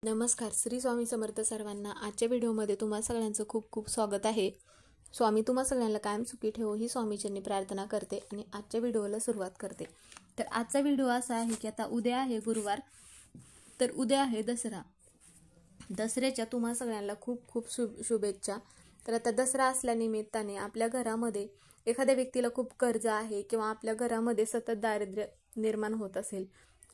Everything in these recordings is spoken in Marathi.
नमस्कार. श्री स्वामी समर्थ सर्वांना. आजच्या व्हिडिओमध्ये तुम्हा सगळ्यांचं खूप खूप स्वागत आहे. स्वामी तुम्हा सगळ्यांना कायम सुखी ठेवो ही स्वामीचरणी प्रार्थना करते आणि आजच्या व्हिडिओला सुरुवात करते. तर आजचा व्हिडिओ असा आहे की आता उद्या आहे गुरुवार, तर उद्या आहे दसरा. दसऱ्याच्या तुम्हा सगळ्यांना खूप खूप शुभेच्छा. तर आता दसरा असल्यानिमित्ताने आपल्या घरामध्ये एखाद्या व्यक्तीला खूप कर्ज आहे किंवा आपल्या घरामध्ये सतत दारिद्र्य निर्माण होत असेल,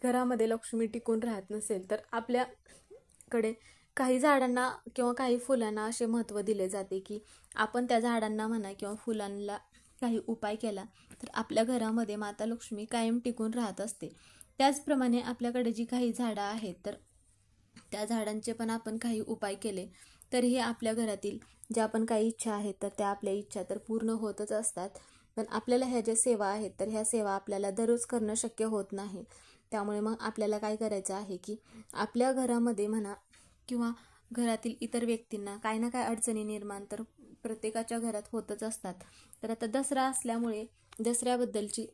घरामध्ये लक्ष्मी टिकून राहत नसेल, तर आपल्याकडे काही झाडांना किंवा काही फुलांना असे महत्त्व दिले जाते की आपण त्या झाडांना म्हणा किंवा फुलांना काही उपाय केला तर आपल्या घरामध्ये माता लक्ष्मी कायम टिकून राहत असते. त्याचप्रमाणे आपल्याकडे जी काही झाडं आहेत तर त्या झाडांचे पण आपण काही उपाय केले तरीही आपल्या घरातील ज्या पण काही इच्छा आहेत तर त्या आपल्या इच्छा तर पूर्ण होतच असतात. पण आपल्याला ह्या ज्या सेवा आहेत तर ह्या सेवा आपल्याला दररोज करणं शक्य होत नाही. त्यामुळे मग आपल्याला काय करायचं आहे की आपल्या घरामध्ये म्हणा किंवा घरातील इतर व्यक्तींना काही ना काही अडचणी निर्माण तर प्रत्येकाच्या घरात होतच असतात. तर आता दसरा असल्यामुळे दसऱ्याबद्दलची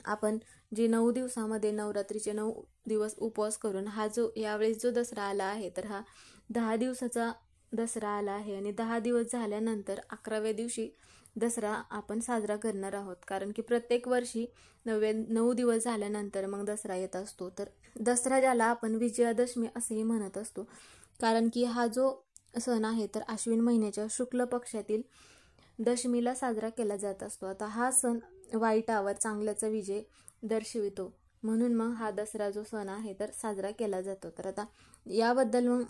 आपण जे 9 दिवसामध्ये नवरात्रीचे 9 दिवस उपवास करून हा जो यावेळेस जो दसरा आला आहे तर हा 10 दिवसाचा दसरा आला आहे आणि 10 दिवस झाल्यानंतर 11व्या दिवशी दसरा आपण साजरा करणार आहोत. कारण की प्रत्येक वर्षी 9 दिवस झाल्यानंतर मग दसरा येत असतो. तर दसरा ज्याला आपण विजयादशमी असेही म्हणत असतो, कारण की हा जो सण आहे तर अश्विन महिन्याच्या शुक्ल पक्षातील दशमीला साजरा केला जात असतो. आता हा सण वाईटावर चांगल्याचा विजय दर्शवितो, म्हणून मग हा दसरा जो सण आहे तर साजरा केला जातो. तर आता याबद्दल मग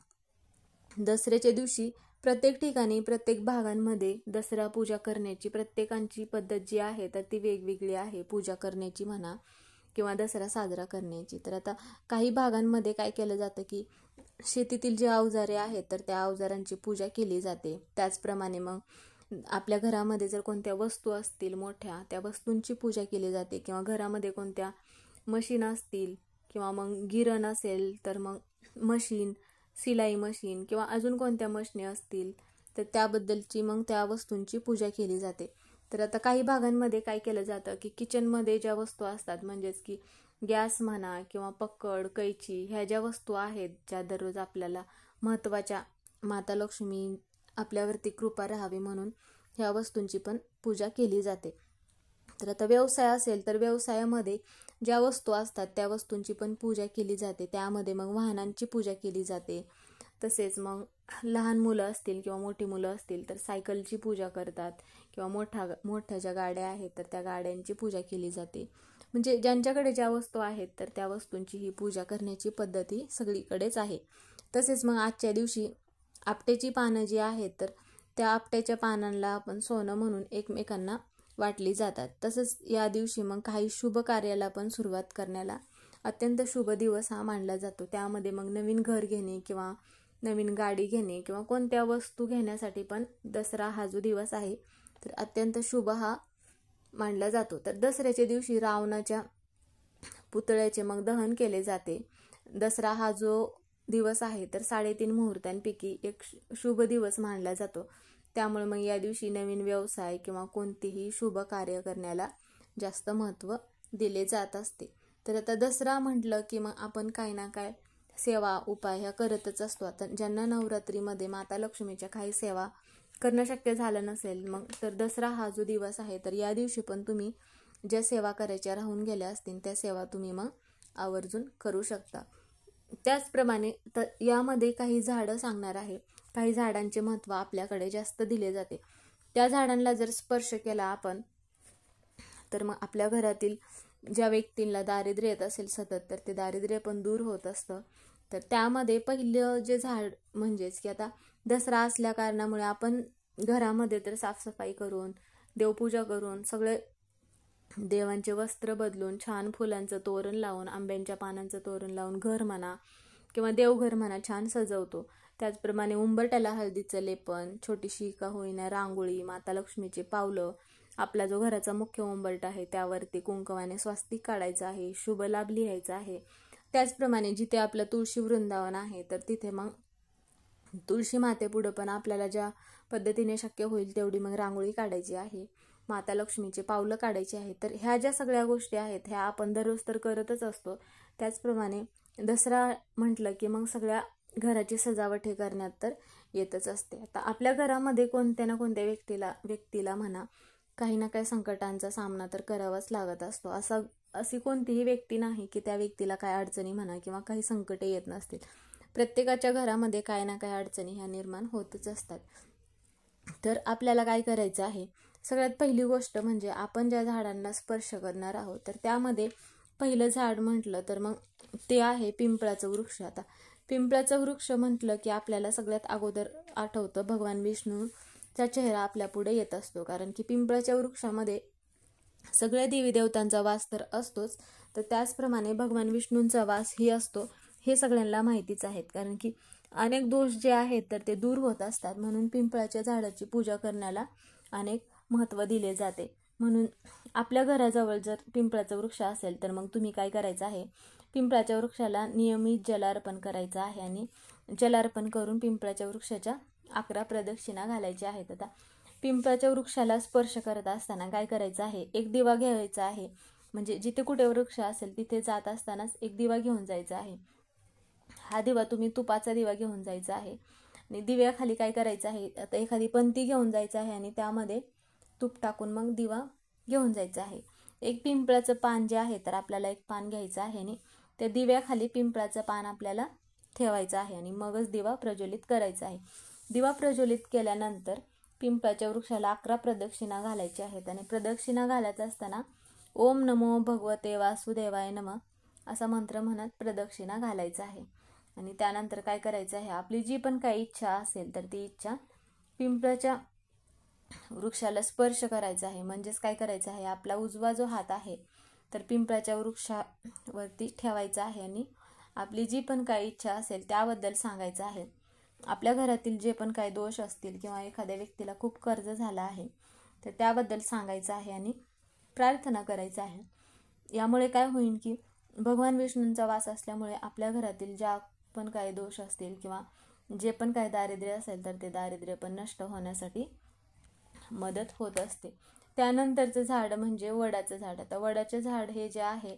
दसऱ्याच्या दिवशी प्रत्येक ठिकाणी प्रत्येक भागांमध्ये दसरा पूजा करण्याची प्रत्येकांची पद्धत जी आहे तर ती वेगवेगळी आहे, पूजा करण्याची म्हणा किंवा दसरा साजरा करण्याची. तर आता काही भागांमध्ये काय केलं जातं की शेतीतील जे अवजारे आहेत तर त्या अवजारांची पूजा केली जाते. त्याचप्रमाणे मग आपल्या घरामध्ये जर कोणत्या वस्तू असतील मोठ्या त्या वस्तूंची पूजा केली जाते किंवा घरामध्ये कोणत्या मशीन असतील किंवा मग गिरण असेल तर मग मशीन, सिलाई मशीन किंवा अजून कोणत्या मशनी असतील तर त्याबद्दलची मग त्या वस्तूंची पूजा केली जाते. तर आता काही भागांमध्ये काय केलं जातं की किचनमध्ये ज्या वस्तू असतात म्हणजेच की गॅस म्हणा किंवा पक्कड, कैची ह्या ज्या वस्तू आहेत ज्या दररोज आपल्याला महत्त्वाच्या माता लक्ष्मी आपल्यावरती कृपा राहावी म्हणून ह्या वस्तूंची पण पूजा केली जाते. तर आता व्यवसाय असेल तर व्यवसायामध्ये ज्या वस्तू असतात त्या वस्तूंची पण पूजा केली जाते. त्यामध्ये मग वाहनांची पूजा केली जाते. तसेच मग लहान मुलं असतील किंवा मोठी मुलं असतील तर सायकलची पूजा करतात किंवा मोठ्या ज्या गाड्या आहेत तर त्या गाड्यांची पूजा केली जाते. म्हणजे ज्यांच्याकडे ज्या वस्तू आहेत तर त्या वस्तूंची ही पूजा करण्याची पद्धत ही सगळीकडेच आहे. तसेच मग आजच्या दिवशी आपट्याची पानं जी आहेत तर त्या आपट्याच्या पानांना आपण सोनं म्हणून एकमेकांना वाटली जातात. तसंच या दिवशी मग काही शुभ कार्याला पण सुरुवात करण्याला अत्यंत शुभ दिवस हा मानला जातो. त्यामध्ये मग नवीन घर घेणे किंवा नवीन गाडी घेणे किंवा कोणत्या वस्तू घेण्यासाठी पण दसरा हा जो दिवस आहे तर अत्यंत शुभ हा मानला जातो. तर दसऱ्याच्या दिवशी रावणाच्या पुतळ्याचे मग दहन केले जाते. दसरा हा जो दिवस आहे तर 3.5 मुहूर्तांपैकी एक शुभ दिवस मानला जातो. त्यामुळे मग या दिवशी नवीन व्यवसाय किंवा कोणतेही शुभ कार्य करण्याला जास्त महत्त्व दिले जात असते. तर आता दसरा म्हटलं की मग आपण काही ना काय सेवा उपाय ह्या करतच असतो. आता ज्यांना नवरात्रीमध्ये माता लक्ष्मीच्या काही सेवा करणं शक्य झालं नसेल मग तर दसरा हा जो दिवस आहे तर या दिवशी पण तुम्ही ज्या सेवा करायच्या राहून गेल्या असतील त्या सेवा तुम्ही मग आवर्जून करू शकता. त्याचप्रमाणे तर यामध्ये काही झाडं सांगणार आहे. काही झाडांचे महत्त्व आपल्याकडे जास्त दिले जाते. त्या झाडांना जर स्पर्श केला आपण तर मग आपल्या घरातील ज्या व्यक्तींना दारिद्र्य येत असेल सतत तर ते दारिद्र्य पण दूर होत असतं. तर त्यामध्ये पहिलं जे झाड म्हणजेच की आता दसरा असल्या कारणामुळे आपण घरामध्ये तर साफसफाई करून देवपूजा करून सगळे देवांचे वस्त्र बदलून छान फुलांचं तोरण लावून आंब्यांच्या पानांचं तोरण लावून घर म्हणा किंवा देवघर म्हणा छान सजवतो. त्याचप्रमाणे उंबरट्याला हळदीचं लेपन, छोटीशी का होईना रांगोळी, माता लक्ष्मीचे पावलं, आपला जो घराचा मुख्य उंबरटा आहे त्यावरती कुंकवाने स्वास्तिक काढायचं आहे, शुभ लाभ लिहायचा आहे. त्याचप्रमाणे जिथे आपलं तुळशी वृंदावन आहे तर तिथे मग तुळशी मातेपुढं पण आपल्याला ज्या पद्धतीने शक्य होईल तेवढी मग रांगोळी काढायची आहे, माता लक्ष्मीचे पावलं काढायची आहे. तर ह्या ज्या सगळ्या गोष्टी आहेत ह्या आपण दररोज तर करतच असतो. त्याचप्रमाणे दसरा म्हटलं की मग सगळ्या घराची सजावट हे करण्यात तर येतच असते. आता आपल्या घरामध्ये कोणत्या ना कोणत्या व्यक्तीला म्हणा काही ना काही संकटांचा सामना तर करावाच लागत असतो. अशी कोणतीही व्यक्ती नाही की त्या व्यक्तीला काय अडचणी म्हणा किंवा काही संकटे येत नसतील. प्रत्येकाच्या घरामध्ये काही ना काही अडचणी ह्या निर्माण होतच असतात. तर आपल्याला काय करायचं आहे, सगळ्यात पहिली गोष्ट म्हणजे आपण ज्या झाडांना स्पर्श करणार आहोत तर त्यामध्ये पहिलं झाड म्हटलं तर मग ते आहे पिंपळाचं वृक्ष. आता पिंपळाचं वृक्ष म्हटलं की आपल्याला सगळ्यात अगोदर आठवतं भगवान विष्णूचा चेहरा आपल्या पुढे येत असतो. कारण की पिंपळाच्या वृक्षामध्ये सगळ्या देवी देवतांचा वास तर असतोच, तर त्याचप्रमाणे भगवान विष्णूंचा वासही असतो. हे सगळ्यांना माहितीच आहेत. कारण की अनेक दोष जे आहेत तर ते दूर होत असतात. म्हणून पिंपळाच्या झाडाची पूजा करण्याला अनेक महत्त्व दिले जाते. म्हणून आपल्या घराजवळ जर पिंपळाचा वृक्ष असेल तर मग तुम्ही काय करायचं आहे, पिंपळाच्या वृक्षाला नियमित जलार्पण करायचं आहे आणि जलार्पण करून पिंपळाच्या वृक्षाच्या 11 प्रदक्षिणा घालायच्या आहेत. आता पिंपळाच्या वृक्षाला स्पर्श करत असताना काय करायचं आहे, एक दिवा घ्यायचा आहे. म्हणजे जिथे कुठे वृक्ष असेल तिथे जात असतानाच एक दिवा घेऊन जायचा आहे. हा दिवा तुम्ही तुपाचा दिवा घेऊन जायचा आहे आणि दिव्याखाली काय करायचं आहे, आता एखादी पंती घेऊन जायचं आहे आणि त्यामध्ये तूप टाकून मग दिवा घेऊन जायचा आहे. एक पिंपळाचं पान जे आहे तर आपल्याला एक पान घ्यायचं आहे आणि त्या दिव्याखाली पिंपळाचं पान आपल्याला ठेवायचं आहे आणि मगच दिवा प्रज्वलित करायचा आहे. दिवा प्रज्वलित केल्यानंतर पिंपळाच्या वृक्षाला 11 प्रदक्षिणा घालायच्या आहेत आणि प्रदक्षिणा घालत असताना ओम नमो भगवते वासुदेवाय नमः असा मंत्र म्हणत प्रदक्षिणा घालायचा आहे. आणि त्यानंतर काय करायचं आहे, आपली जी पण काही इच्छा असेल तर ती इच्छा पिंपळाच्या वृक्षाला स्पर्श करायचा आहे. म्हणजेच काय करायचं आहे, आपला उजवा जो हात आहे तर पिंपळाच्या वृक्षावरती ठेवायचा आहे आणि आपली जी पण काही इच्छा असेल त्याबद्दल सांगायचं आहे. आपल्या घरातील जे पण काही दोष असतील किंवा एखाद्या व्यक्तीला खूप कर्ज झालं आहे तर त्याबद्दल सांगायचं आहे आणि प्रार्थना करायचं आहे. यामुळे काय होईल की भगवान विष्णूंचा वास असल्यामुळे आपल्या घरातील ज्या पण काही दोष असतील किंवा जे पण काही दारिद्र्य असेल तर ते दारिद्र्य पण नष्ट होण्यासाठी मदत होत असते. त्यानंतरचं झाड म्हणजे वडाचं झाड. आता वडाचे झाड हे जे आहे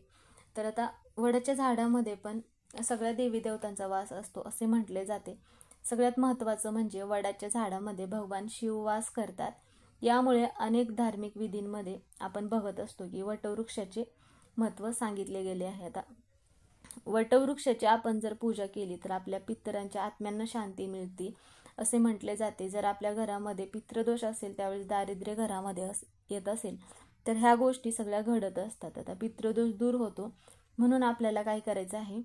तर आता वडाच्या झाडामध्ये पण सगळ्या देवी देवतांचा वास असतो असे म्हटले जाते. सगळ्यात महत्त्वाचं म्हणजे वडाच्या झाडामध्ये भगवान शिव वास करतात. यामुळे अनेक धार्मिक विधींमध्ये आपण बघत असतो की वटवृक्षाचे महत्त्व सांगितले गेले आहे. आता वटवृक्षाची आपण जर पूजा केली तर आपल्या पितरांच्या आत्म्यांना शांती मिळते असे म्हटले जाते. जर आपल्या घरामध्ये पितृदोष असेल त्यावेळेस दारिद्र्य घरामध्ये येत असेल तर ह्या गोष्टी सगळ्या घडत असतात. आता पितृदोष दूर होतो म्हणून आपल्याला काय करायचं आहे,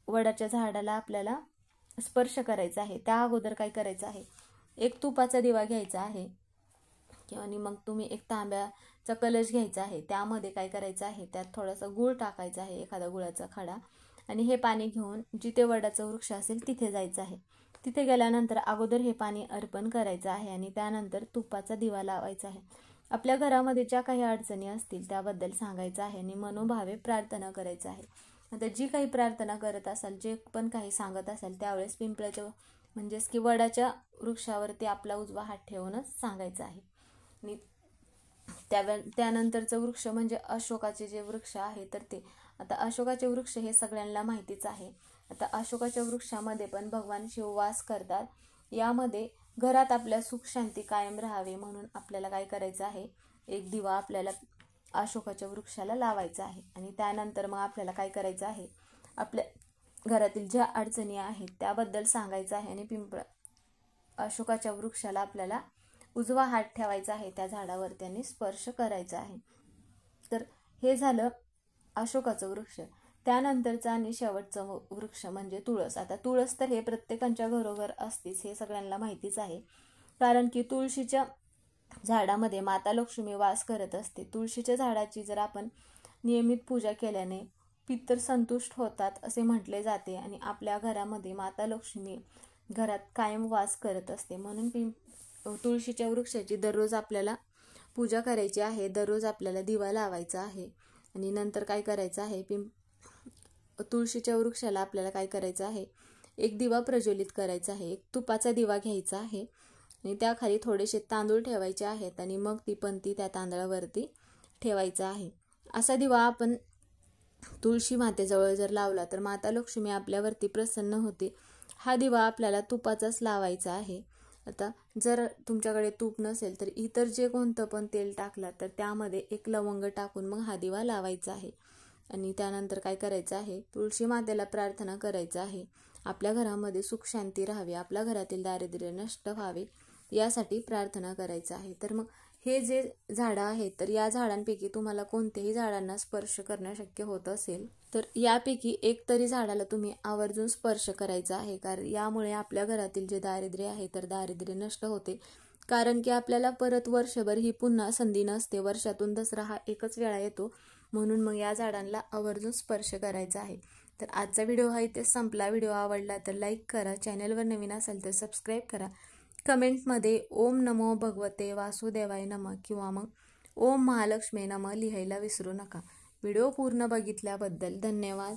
वडाच्या झाडाला आपल्याला स्पर्श करायचा आहे. त्या अगोदर काय करायचं आहे, एक तुपाचा दिवा घ्यायचा आहे आणि मग तुम्ही एक तांब्याचा कलश घ्यायचा आहे. त्यामध्ये काय करायचं आहे, त्यात थोडासा गूळ टाकायचा आहे, एखादा गुळाचा खडा, आणि हे पाणी घेऊन जिथे वडाचं वृक्ष असेल तिथे जायचं आहे. तिथे गेल्यानंतर अगोदर हे पाणी अर्पण करायचं आहे आणि त्यानंतर तुपाचा दिवा लावायचा आहे. आपल्या घरामध्ये ज्या काही अडचणी असतील त्याबद्दल सांगायचं आहे आणि मनोभावे प्रार्थना करायचं आहे. आता जी काही प्रार्थना करत असाल, जे पण काही सांगत असाल त्यावेळेस पिंपळाच्या म्हणजेच की वडाच्या वृक्षावरती आपला उजवा हात ठेवूनच सांगायचं आहे. आणि त्यानंतरचं वृक्ष म्हणजे अशोकाचे जे वृक्ष आहे तर ते, आता अशोकाचे वृक्ष हे सगळ्यांना माहितीच आहे. आता अशोकाच्या वृक्षामध्ये पण भगवान शिव वास करतात. यामध्ये घरात आपल्या सुख शांती कायम राहावे म्हणून आपल्याला काय करायचं आहे, एक दिवा आपल्याला अशोकाच्या वृक्षाला लावायचा आहे आणि त्यानंतर मग आपल्याला काय करायचं आहे, आपल्या घरातील ज्या अडचणी आहेत त्याबद्दल सांगायचं आहे आणि अशोकाच्या वृक्षाला आपल्याला उजवा हात ठेवायचा आहे, त्या झाडावर त्यांनी स्पर्श करायचा आहे. तर हे झालं अशोकाचं वृक्ष. त्यानंतरचं आणि शेवटचं वृक्ष म्हणजे तुळस. आता तुळस तर हे प्रत्येकाच्या घरोघर असतेच, हे सगळ्यांना माहितीच आहे. कारण की तुळशीच्या झाडामध्ये माता लक्ष्मी वास करत असते. तुळशीच्या झाडाची जर आपण नियमित पूजा केल्याने पितर संतुष्ट होतात असे म्हटले जाते आणि आपल्या घरामध्ये माता लक्ष्मी घरात कायम वास करत असते. म्हणून तुळशीच्या वृक्षाची दररोज आपल्याला पूजा करायची आहे. दररोज आपल्याला दिवा लावायचा आहे आणि नंतर काय करायचं आहे, तुळशीच्या वृक्षाला आपल्याला काय करायचं आहे, एक दिवा प्रज्वलित करायचा आहे. एक तुपाचा दिवा घ्यायचा आहे आणि त्याखाली थोडेसे तांदूळ ठेवायचे आहेत आणि मग ती पंती त्या तांदळावरती ठेवायचा आहे. असा दिवा आपण तुळशी मातेजवळ जर लावला तर माता लक्ष्मी आपल्यावरती प्रसन्न होते. हा दिवा आपल्याला तुपाचाच लावायचा आहे. आता जर तुमच्याकडे तूप नसेल तर इतर जे कोणतं पण तेल टाकला तर त्यामध्ये एक लवंग टाकून मग हा दिवा लावायचा आहे. आणि त्यानंतर काय करायचं आहे, तुळशी मातेला प्रार्थना करायचं आहे. आपल्या घरामध्ये सुख शांती राहावी, आपल्या घरातील दारिद्र्य नष्ट व्हावे यासाठी प्रार्थना करायचं आहे. तर मग हे जे झाडं आहेत तर या झाडांपैकी तुम्हाला कोणत्याही झाडांना स्पर्श करणं शक्य होत असेल तर यापैकी एक तरी झाडाला तुम्ही आवर्जून स्पर्श करायचा आहे. कारण यामुळे आपल्या घरातील जे दारिद्र्य आहे तर दारिद्र्य नष्ट होते. कारण की आपल्याला परत वर्षभर ही पुन्हा संधी नसते. वर्षातून दसरा हा एकच वेळा येतो. म्हणून मग या झाडांना आवर्जून स्पर्श करायचा आहे. तर आजचा व्हिडिओ हा इथे संपला. व्हिडिओ आवडला तर लाईक करा, चॅनलवर नवीन असेल तर सबस्क्राईब करा. कमेंटमध्ये ओम नमो भगवते वासुदेवाय नमः किंवा मग ओम महालक्ष्मी नमः लिहायला विसरू नका. व्हिडिओ पूर्ण बघितल्याबद्दल धन्यवाद.